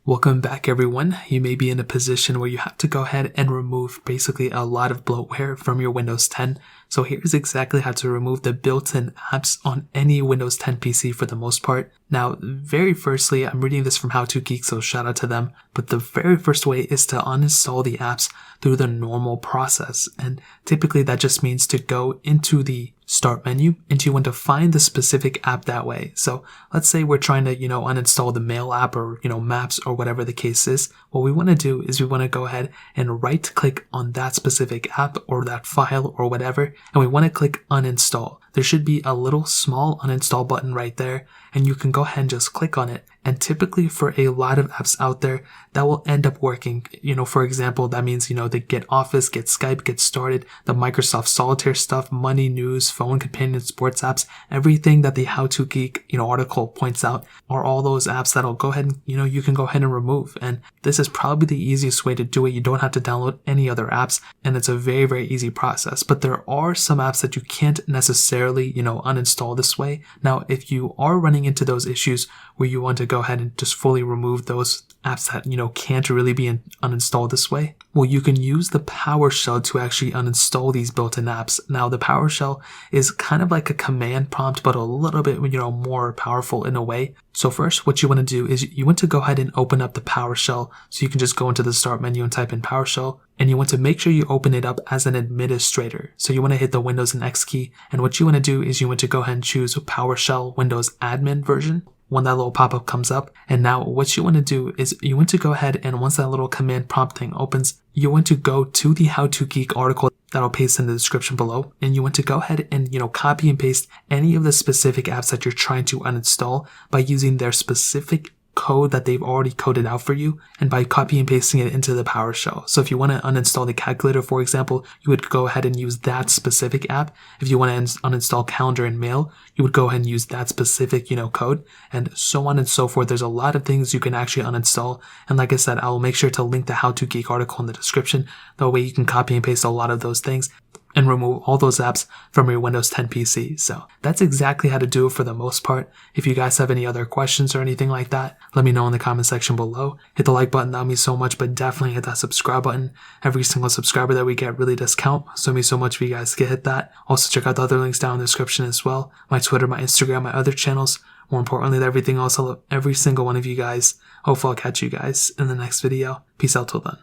Welcome back everyone. You may be in a position where you have to go ahead and remove basically a lot of bloatware from your Windows 10. So here's exactly how to remove the built-in apps on any Windows 10 PC for the most part. Now, very firstly, I'm reading this from How To Geek, so shout out to them. But the very first way is to uninstall the apps through the normal process. And typically that just means to go into the start menu and you want to find the specific app that way. So let's say we're trying to, uninstall the mail app or, maps or whatever the case is. What we want to do is we want to go ahead and right click on that specific app or that file or whatever. And we want to click uninstall. There should be a little small uninstall button right there, and you can go ahead and just click on it. And typically for a lot of apps out there, that will end up working. For example, that means, the Get Office, Get Skype, Get Started, the Microsoft Solitaire stuff, Money, News, Phone, Companion, Sports apps, everything that the How To Geek, article points out are all those apps that'll go ahead and, you can go ahead and remove. And this is probably the easiest way to do it. You don't have to download any other apps, and it's a very, very easy process. But there are some apps that you can't necessarily, uninstall this way. Now, if you are running into those issues where you want to go ahead and just fully remove those apps that, can't really be uninstalled this way, well, you can use the PowerShell to actually uninstall these built-in apps. Now, the PowerShell is kind of like a command prompt, but a little bit, more powerful in a way. So first, what you want to do is you want to go ahead and open up the PowerShell. So you can just go into the start menu and type in PowerShell. And you want to make sure you open it up as an administrator. So you want to hit the Windows and X key. And what you want to do is you want to go ahead and choose PowerShell Windows Admin version when that little pop-up comes up. And now what you want to do is you want to go ahead and once that little command prompt thing opens, you want to go to the How To Geek article that I'll paste in the description below. And you want to go ahead and, copy and paste any of the specific apps that you're trying to uninstall by using their specific code that they've already coded out for you, and by copy and pasting it into the PowerShell. So if you want to uninstall the calculator, for example, you would go ahead and use that specific app. If you want to uninstall calendar and mail, you would go ahead and use that specific, code, and so on and so forth. There's a lot of things you can actually uninstall. And like I said, I'll make sure to link the How To Geek article in the description. That way you can copy and paste a lot of those things and remove all those apps from your Windows 10 PC. So that's exactly how to do it for the most part. If you guys have any other questions or anything like that, let me know in the comment section below. Hit the like button, that would mean so much, but definitely hit that subscribe button. Every single subscriber that we get really does count, so it means so much for you guys to hit that. Also check out the other links down in the description as well. My Twitter, my Instagram, my other channels. More importantly than everything else, I love every single one of you guys. Hopefully I'll catch you guys in the next video. Peace out till then.